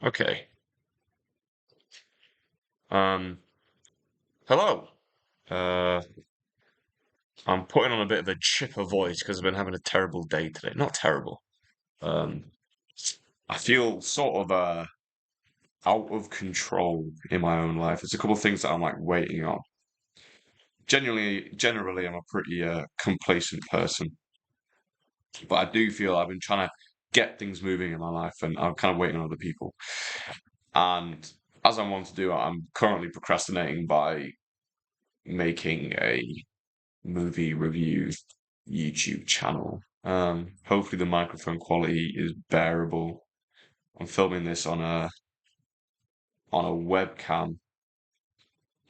Okay. Um, Hello. Uh, I'm putting on a bit of a chipper voice because I've been having a terrible day today. Not terrible. Um, I feel sort of out of control in my own life. There's a couple of things that I'm like waiting on. Generally, I'm a pretty complacent person, but I do feel I've been trying to get things moving in my life, and I'm kind of waiting on other people. And as I want to do, I'm currently procrastinating by making a movie review YouTube channel. Hopefully the microphone quality is bearable. I'm filming this on a webcam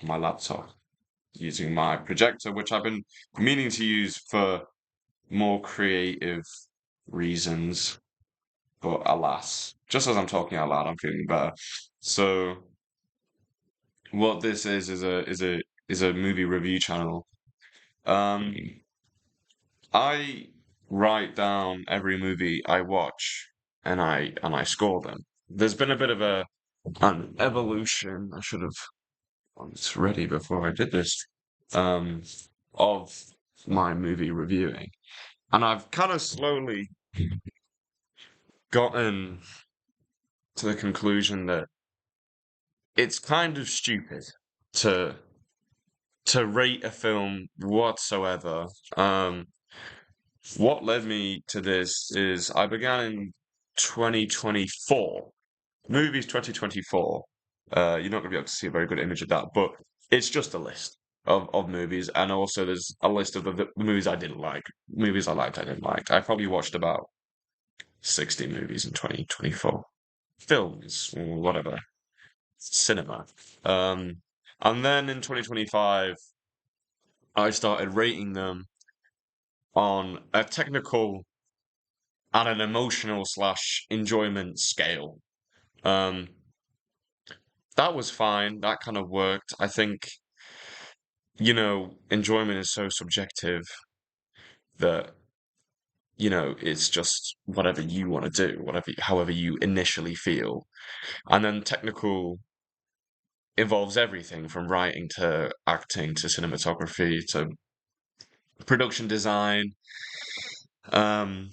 on my laptop using my projector, which I've been meaning to use for more creative reasons. But alas, just as I'm talking out loud, I'm feeling better. So what this is a movie review channel. Um, I write down every movie I watch and I score them. There's been a bit of an evolution. I should have I was ready before I did this. Um, of my movie reviewing. And I've kind of slowly gotten to the conclusion that it's kind of stupid to to rate a film whatsoever. What led me to this is I began in 2024. Movies 2024. You're not going to be able to see a very good image of that, but it's just a list of movies, and also there's a list of the movies I didn't like, movies I liked, I didn't like. I probably watched about 60 movies in 2024, films or whatever, cinema. Um, and then in 2025, I started rating them on a technical and an emotional slash enjoyment scale. Um, that was fine. That kind of worked. I think, enjoyment is so subjective that, it's just whatever you want to do, however you initially feel. And then technical involves everything from writing to acting to cinematography to production design. Um,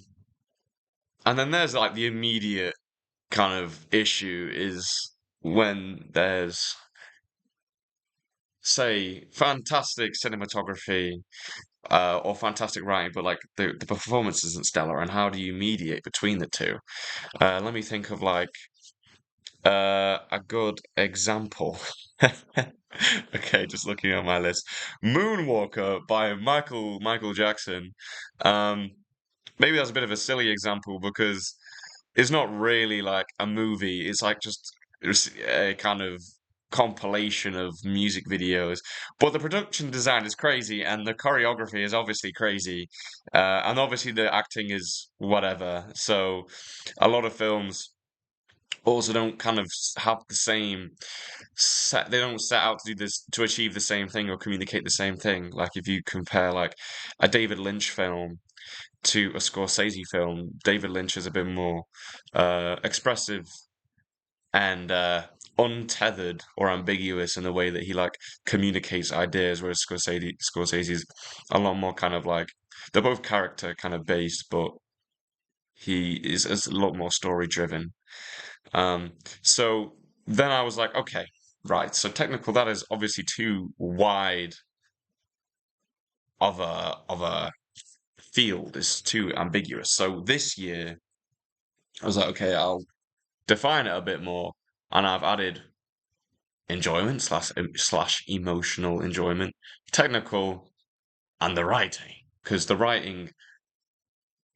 and then there's like the immediate kind of issue is when there's, say, fantastic cinematography or fantastic writing, but like the performance isn't stellar, and how do you mediate between the two? Let me think of like a good example. Okay, just looking at my list. Moonwalker by Michael Jackson. Um, Maybe that's a bit of a silly example because it's not really like a movie. It's like just a kind of compilation of music videos. But the production design is crazy, and the choreography is obviously crazy, and obviously the acting is whatever. So a lot of films also don't kind of have the same set. They don't set out to do this to achieve the same thing or communicate the same thing. Like if you compare like a David Lynch film to a Scorsese film, David Lynch is a bit more expressive and untethered or ambiguous in the way that he like communicates ideas, whereas Scorsese's a lot more kind of like they're both character kind of based, but is a lot more story driven. Um, so then I was like, okay, right. So technical, that is obviously too wide of a field. It's too ambiguous. So this year I was like, okay, I'll define it a bit more, and I've added enjoyment slash emotional enjoyment, technical, and the writing, because the writing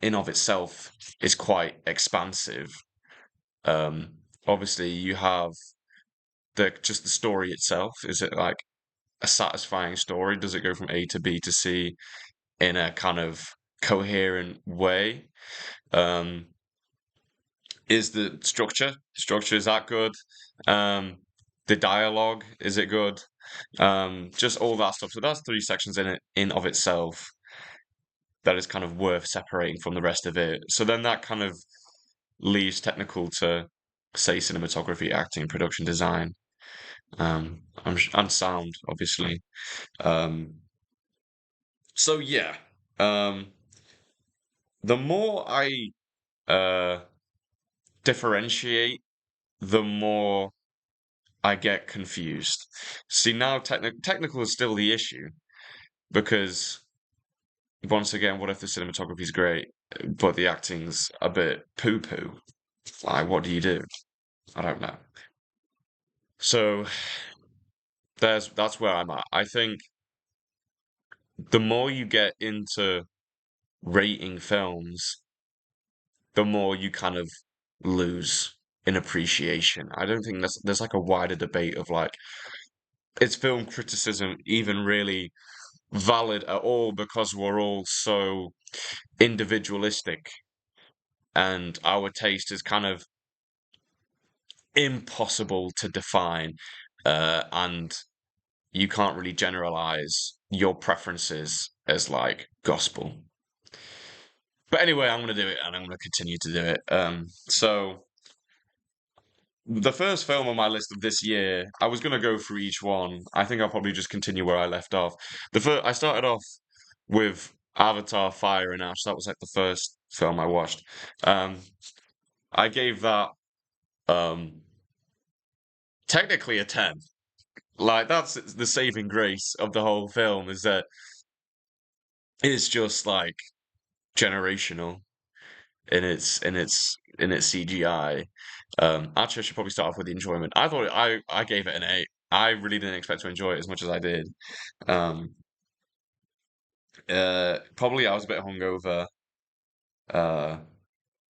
in of itself is quite expansive. Obviously, you have the story itself. Is it like a satisfying story? Does it go from A to B to C in a kind of coherent way? Um, is the structure is that good? Um, the dialogue is it good? Just all that stuff. So that's three sections in it in of itself that is kind of worth separating from the rest of it. So then that kind of leaves technical to say cinematography, acting, production design, and sound, obviously. Um, so yeah, um, the more I uh, differentiate, the more I get confused. See, now technical is still the issue because once again, what if the cinematography is great, but the acting's a bit poo-poo? Like, what do you do? I don't know. So that's where I'm at. I think the more you get into rating films, the more you kind of lose in appreciation. I don't think there's like a wider debate of like, is film criticism even really valid at all because we're all so individualistic and our taste is kind of impossible to define, and you can't really generalize your preferences as like gospel. But anyway, I'm going to do it and I'm going to continue to do it. So the first film on my list of this year, I was going to go through each one. I think I'll probably just continue where I left off. I started off with Avatar: Fire and Ash. That was like the first film I watched. Um, I gave that um, technically a 10. Like that's the saving grace of the whole film is that it's just like generational in its CGI. Actually, I should probably start off with the enjoyment. I gave it an 8. I really didn't expect to enjoy it as much as I did. Um, Probably I was a bit hungover. Uh,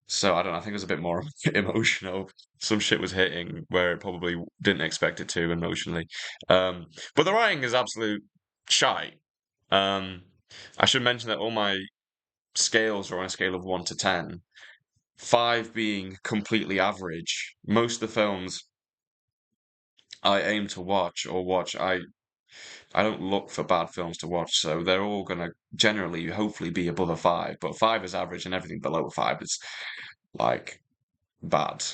so I don't know. I think it was a bit more emotional. Some shit was hitting where it probably didn't expect it to emotionally. But the writing is absolute shite. Um, I should mention that all my scales are on a scale of 1 to 10. 5 being completely average. Most of the films I aim to watch or watch, I don't look for bad films to watch, so they're all gonna generally, hopefully, be above a 5. But 5 is average, and everything below a 5 is like bad.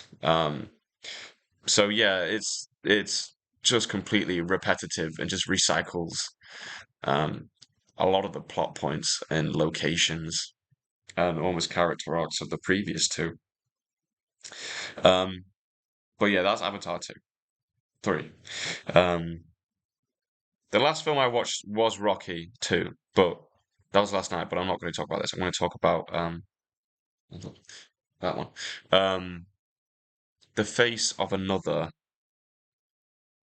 So yeah, it's just completely repetitive and just recycles um a lot of the plot points and locations and almost character arcs of the previous two. Um, but yeah, that's Avatar 2. 3. Um, the last film I watched was Rocky 2, but that was last night, but I'm not going to talk about this. I'm going to talk about that one. The Face of Another,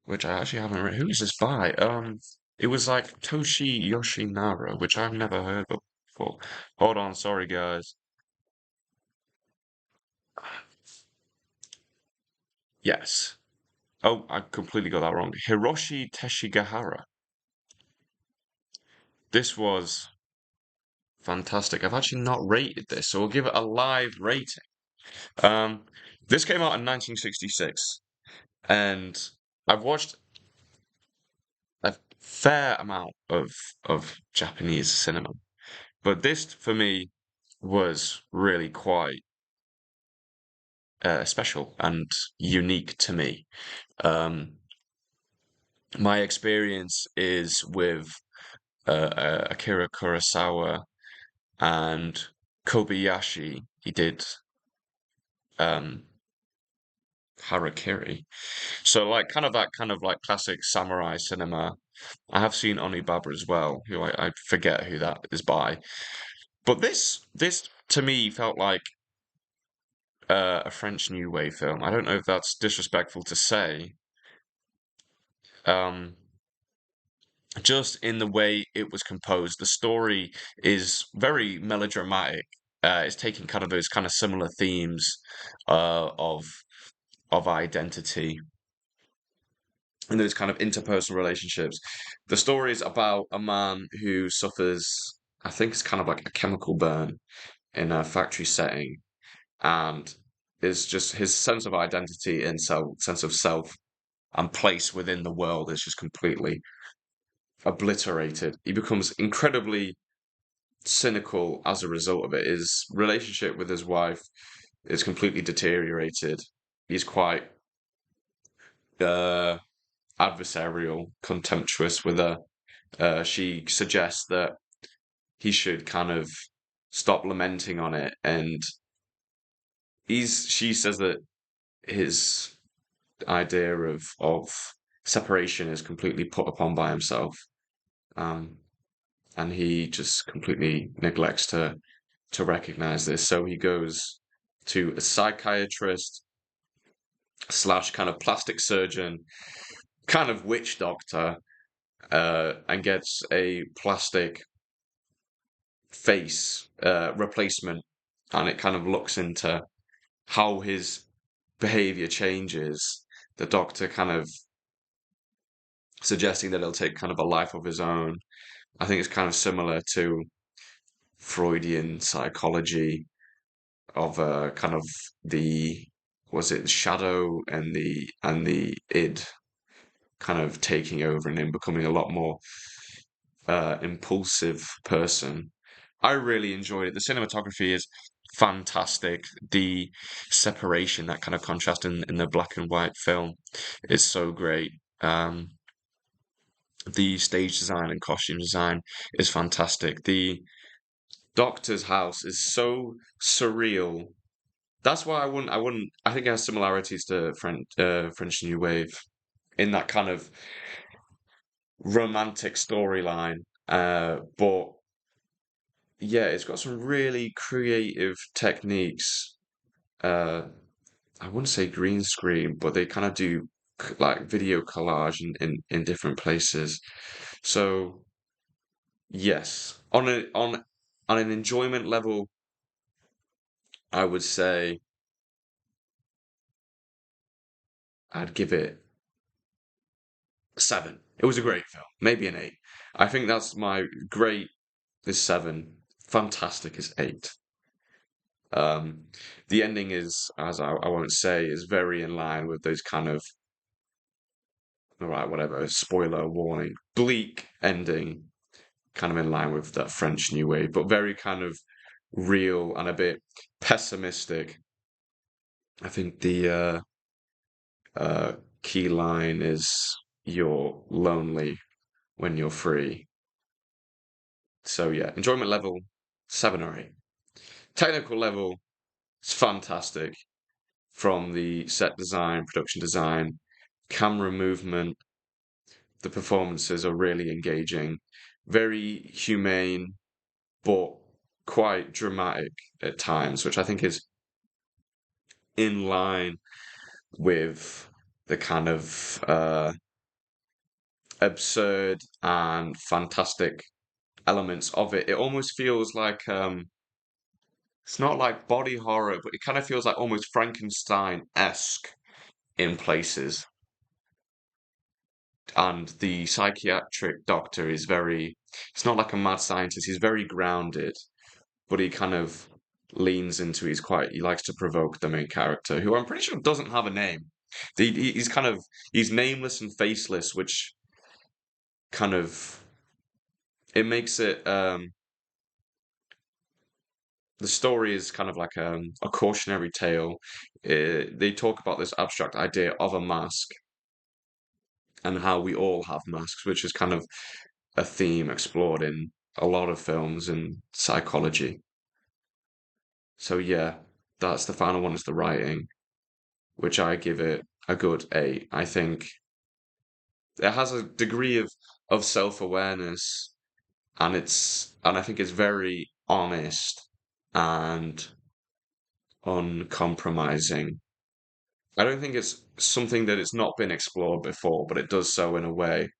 which I actually haven't read. Who is this by? It was like Toshi Yoshinara, which I've never heard of before. Hold on, sorry guys. Yes. Oh, I completely got that wrong. Hiroshi Teshigahara. This was fantastic. I've actually not rated this, so we'll give it a live rating. Um, this came out in 1966, and I've watched a fair amount of Japanese cinema, but this for me was really quite special and unique to me. Um, my experience is with Akira Kurosawa and Kobayashi. He did um, Harakiri. So like kind of like classic samurai cinema. I have seen Onibaba as well, who I forget who that is by. But this to me felt like a French New Wave film. I don't know if that's disrespectful to say. Um, just in the way it was composed, the story is very melodramatic. It's taking kind of those kind of similar themes of identity and those kind of interpersonal relationships. The story is about a man who suffers, I think it's kind of like a chemical burn in a factory setting, and is just his sense of identity and sense of self and place within the world is just completely obliterated. He becomes incredibly cynical as a result of it. His relationship with his wife is completely deteriorated. he's quite uh, adversarial, contemptuous with her. She suggests that he should kind of stop lamenting on it, and she says that his idea of separation is completely put upon by himself, um, and he just completely neglects to recognize this. So he goes to a psychiatrist slash kind of plastic surgeon, kind of witch doctor, and gets a plastic face replacement, and it kind of looks into how his behavior changes. The doctor kind of suggesting that he'll take kind of a life of his own. I think it's kind of similar to Freudian psychology of kind of the was it the shadow and the id kind of taking over and him becoming a lot more impulsive person. I really enjoyed it. The cinematography is fantastic. The separation, that kind of contrast in the black and white film is so great. The stage design and costume design is fantastic. The Doctor's house is so surreal. That's why I think it has similarities to French New Wave in that kind of romantic storyline. But yeah, it's got some really creative techniques. Uh, I wouldn't say green screen, but they kind of do like video collage in different places. So yes, on an enjoyment level, I would say I'd give it a 7. It was a great film, maybe an 8. I think that's my great is 7. Fantastic is 8. Um, the ending is, as I won't say, is very in line with those kind of, all right, whatever, spoiler warning, bleak ending, kind of in line with that French New Wave, but very kind of real and a bit pessimistic. I think the uh, key line is you're lonely when you're free. So yeah, enjoyment level 7 or 8. Technical level, it's fantastic from the set design, production design, camera movement. The performances are really engaging, very humane, but quite dramatic at times, which I think is in line with the kind of absurd and fantastic elements of it. It almost feels like it's not like body horror, but it kind of feels like almost Frankenstein-esque in places. And the psychiatric doctor is very, it's not like a mad scientist, he's very grounded, but he kind of leans into, he likes to provoke the main character, who I'm pretty sure doesn't have a name. He's kind of, he's nameless and faceless, which kind of, it makes it, the story is kind of like a cautionary tale. They talk about this abstract idea of a mask and how we all have masks, which is kind of a theme explored in a lot of films and psychology. So yeah, that's the final one is the writing, which I give it a good 8. I think it has a degree of self-awareness and I think it's very honest and uncompromising. I don't think it's something that it's not been explored before, but it does so in a way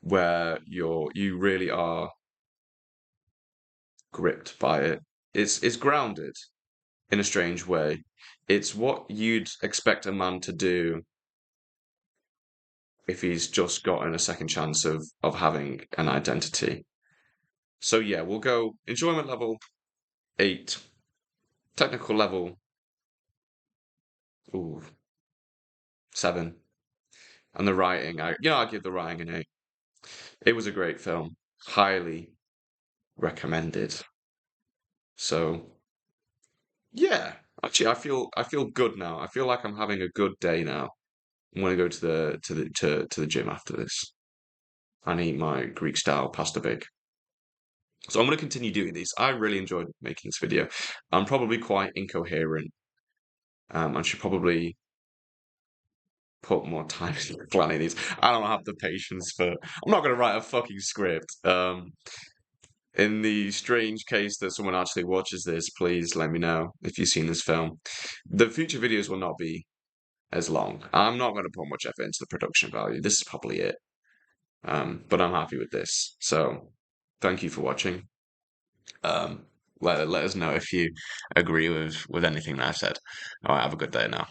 where you really are gripped by it. It's grounded in a strange way. It's what you'd expect a man to do if he's just gotten a second chance of having an identity. So yeah, we'll go enjoyment level 8, technical level ooh, 7, and the writing. I'll give the writing an 8. It was a great film, highly recommended. So yeah, Actually, I feel good now. I feel like I'm having a good day now. I'm gonna go to the gym after this and eat my Greek style pasta bake. So I'm gonna continue doing these. I really enjoyed making this video. I'm probably quite incoherent. I should probably put more time into planning these. I don't have the patience for. I'm not gonna write a fucking script. In the strange case that someone actually watches this, please let me know if you've seen this film. The future videos will not be as long. I'm not going to put much effort into the production value. This is probably it. But I'm happy with this. So thank you for watching. Um, let us know if you agree with anything that I've said. All right, have a good day now.